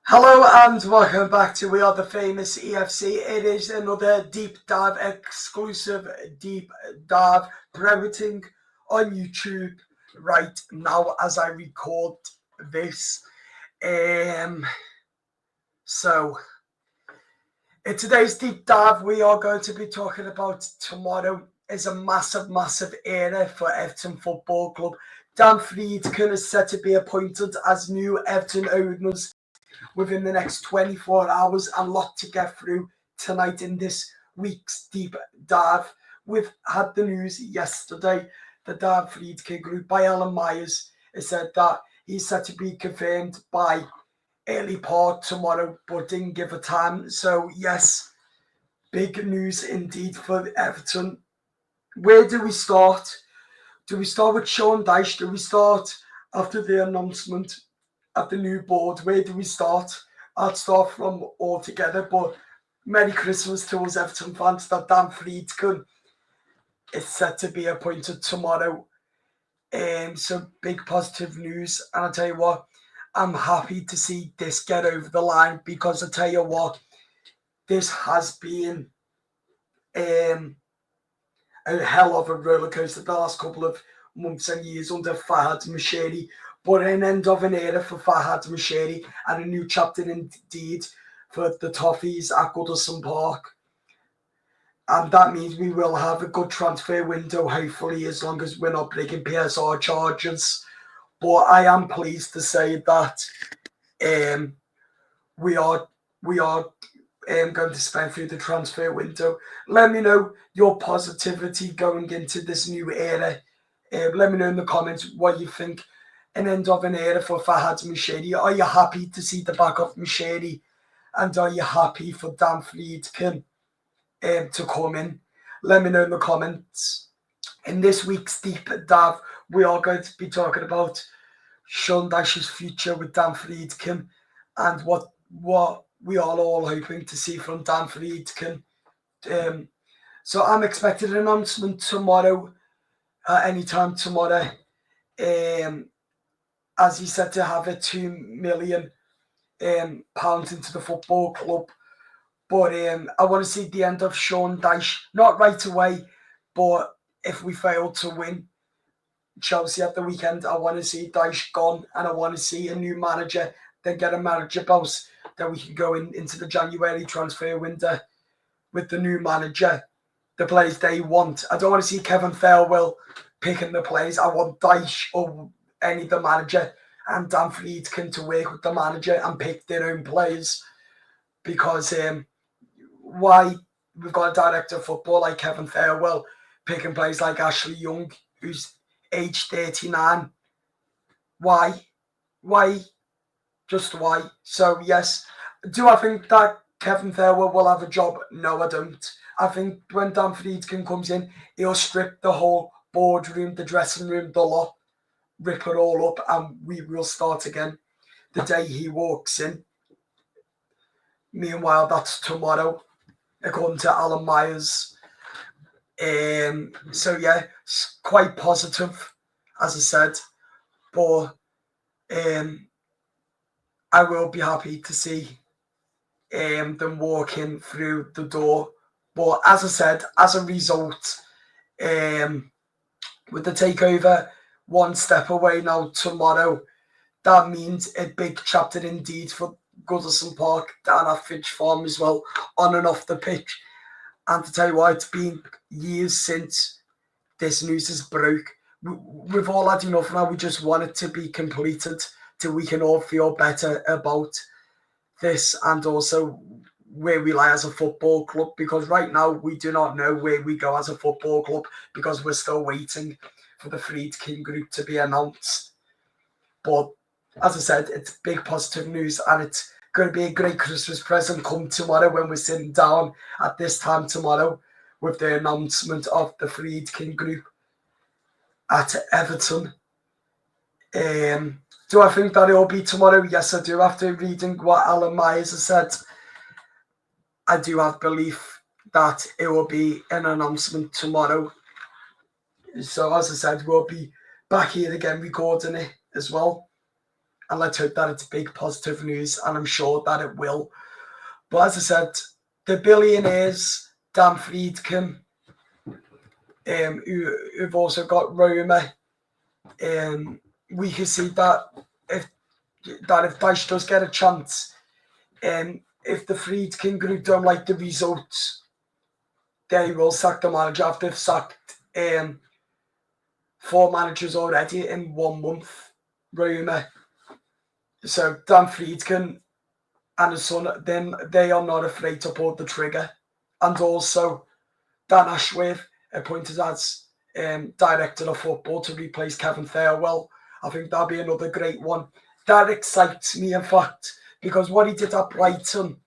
Hello and welcome back to We Are the Famous EFC. It is another deep dive, exclusive deep dive premiering on YouTube right now as I record this. So in today's deep dive, we are going to be talking about tomorrow is a massive era for Everton Football Club. Dan Friedkin is set to be appointed as new Everton owners within the next 24 hours. A lot to get through tonight in this week's deep dive. We've had the news yesterday. The Dan Friedkin Group by Alan Myers has said that he's set to be confirmed by early part tomorrow, but didn't give a time. So yes, big news indeed for Everton. Where do we start? Do we start with Sean Dyche? Do we start after the announcement at the new board? Where do we start? I'd start from all together, but Merry Christmas to us Everton fans. That Dan Friedkin is set to be appointed tomorrow. So big positive news. And I tell you what, I'm happy to see this get over the line because I tell you what, this has been a hell of a roller coaster the last couple of months and years under Fahad Mashiri, but an end of an era for Fahad Mashiri and a new chapter indeed for the Toffees at Goodison Park. And that means we will have a good transfer window, hopefully, as long as we're not breaking PSR charges. But I am pleased to say that we are going to spend through the transfer window. Let me know your positivity going into this new era. Let me know in the comments what you think. An end of an era for Fahad Mashiri. Are you happy to see the back of Mashiri? And are you happy for Dan Friedkin to come in? Let me know in the comments. In this week's deep dive, we are going to be talking about Sean Dyche's future with Dan Friedkin and what we are all hoping to see from Dan Friedkin. So I'm expecting an announcement tomorrow, anytime tomorrow. As he said, to have a £2 million pounds into the football club. But I want to see the end of Sean Dyche, not right away, but if we fail to win Chelsea at the weekend, I want to see Dyche gone and I want to see a new manager, then get a manager bounce, then we can go into the January transfer window with the new manager, the players they want. I don't want to see Kevin Farewell picking the players. I want Dyche or any of the manager and Dan Friedkin to work with the manager and pick their own players, because why we've got a director of football like Kevin Farewell picking players like Ashley Young, who's age 39. Why? Just why? So yes, do I think that Kevin Farewell will have a job? No, I don't. I think when Dan Friedkin comes in, he'll strip the whole boardroom, the dressing room, the lot, rip it all up, and we will start again the day he walks in. Meanwhile, that's tomorrow, according to Alan Myers. So yeah, it's quite positive, as I said, but I will be happy to see them walking through the door. But as I said, as a result, with the takeover one step away now tomorrow, that means a big chapter indeed for Goodison Park, down at Finch Farm as well, on and off the pitch. And to tell you what, it's been years since this news is broke. We've all had enough now. We just want it to be completed till we can all feel better about this and also where we lie as a football club, because right now we do not know where we go as a football club because we're still waiting for the Friedkin Group to be announced. But as I said, it's big positive news and it's going to be a great Christmas present come tomorrow when we're sitting down at this time tomorrow with the announcement of the Friedkin Group at Everton. Do I think that it will be tomorrow? Yes, I do. After reading what Alan Myers has said, I do have belief that it will be an announcement tomorrow. So as I said, we'll be back here again recording it as well. And let's hope that it's big positive news, and I'm sure that it will. But as I said, the billionaires, Dan Friedkin, who've also got Roma, we can see that if Dyche does get a chance, if the Friedkin group don't like the results, they will sack the manager after they've sacked 4 managers already in 1 month, Roma. So Dan Friedkin and his son, then they are not afraid to pull the trigger. And also Dan Ashworth appointed as director of football to replace Kevin Thirlwell. I think that'll be another great one. That excites me, in fact, because what he did at Brighton,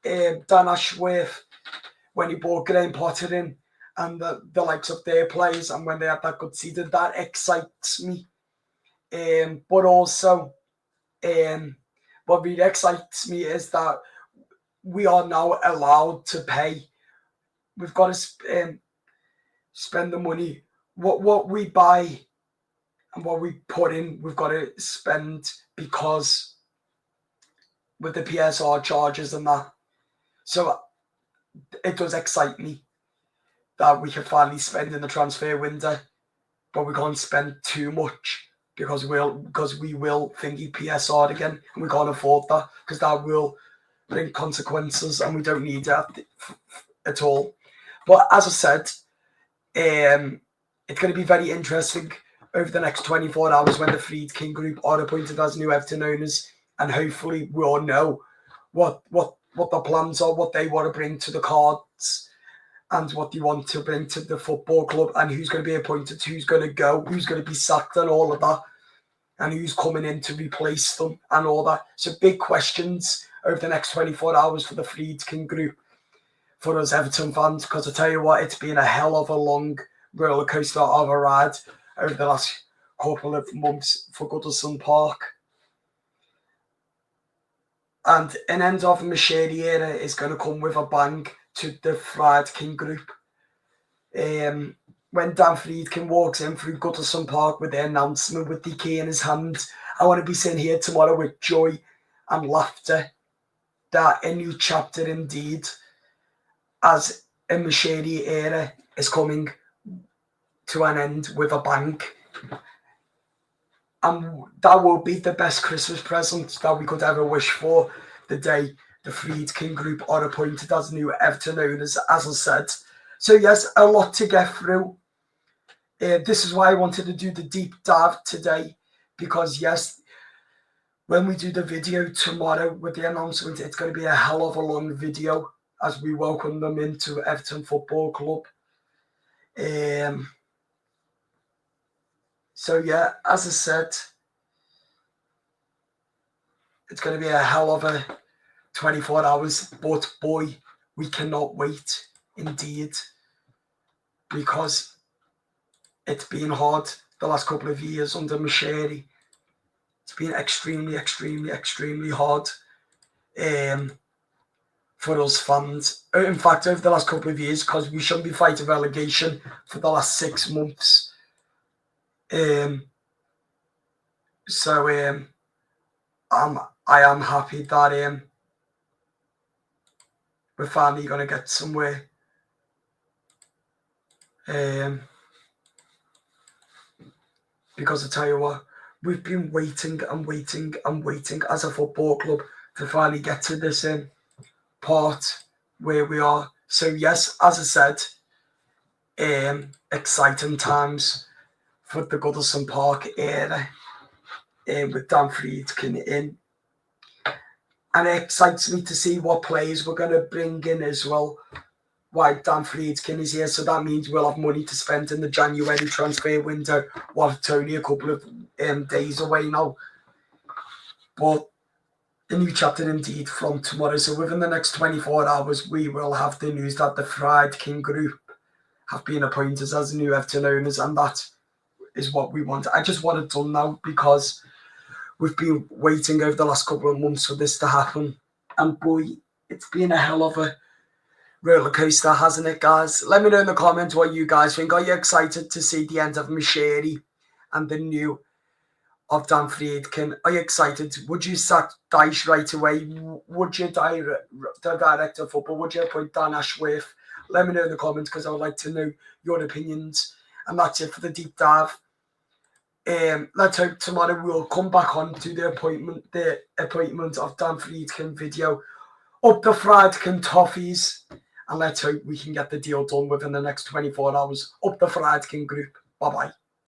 Dan Ashworth, when he brought Graham Potter in and the likes of their players, and when they had that good season, that excites me. But also, what really excites me is that we are now allowed to pay. We've got to spend the money. What we buy and what we put in, we've got to spend, because with the PSR charges and that. So it does excite me that we can finally spend in the transfer window, but we can't spend too much because we will thingy PSR again, and we can't afford that because that will bring consequences, and we don't need that at all. But as I said, it's going to be very interesting over the next 24 hours when the Friedkin group are appointed as new Everton owners, and hopefully we all know what the plans are, what they want to bring to the cards, and what they want to bring to the football club, and who's going to be appointed, who's going to go, who's going to be sacked, and all of that, and who's coming in to replace them, and all that. So big questions over the next 24 hours for the Friedkin group, for us Everton fans, because I tell you what, it's been a hell of a long roller coaster of a ride over the last couple of months for Goodison Park. And an end of the Machete era is going to come with a bang to the Friedkin group. When Dan Friedkin walks in through Goodison Park with the announcement with the key in his hand, I want to be sitting here tomorrow with joy and laughter that a new chapter indeed, as a Machete era is coming to an end with a bang. And that will be the best Christmas present that we could ever wish for, the day the Friedkin group are appointed as new Everton owners, as I said. So yes, a lot to get through. This is why I wanted to do the deep dive today, because yes, when we do the video tomorrow with the announcement, it's going to be a hell of a long video as we welcome them into Everton Football Club. So yeah, as I said, it's going to be a hell of a 24 hours, but boy, we cannot wait indeed, because it's been hard the last couple of years under Machete. It's been extremely, extremely, extremely hard for us fans. In fact, over the last couple of years, because we shouldn't be fighting relegation for the last 6 months. So I am happy that we're finally going to get somewhere. Because I tell you what, we've been waiting and waiting and waiting as a football club to finally get to this part where we are. So yes, as I said, exciting times for the Goodison Park era with Dan Friedkin in. And it excites me to see what players we're going to bring in as well. Why Dan Friedkin is here, so that means we'll have money to spend in the January transfer window. Well, it's only a couple of days away now. But a new chapter indeed from tomorrow. So within the next 24 hours, we will have the news that the Friedkin group have been appointed as new Everton owners, and that is what we want. I just want it done now because we've been waiting over the last couple of months for this to happen. And boy, it's been a hell of a roller coaster, hasn't it, guys? Let me know in the comments what you guys think. Are you excited to see the end of Machete and the new of Dan Friedkin. Are you excited? Would you sack Dyche right away? Would you the director of football? Would you appoint Dan Ashworth? Let me know in the comments because I would like to know your opinions. And that's it for the deep dive. Let's hope tomorrow we'll come back on to the appointment of Dan Friedkin video. Up the Friedkin toffees. And let's hope we can get the deal done within the next 24 hours. Up the Friedkin group. Bye-bye.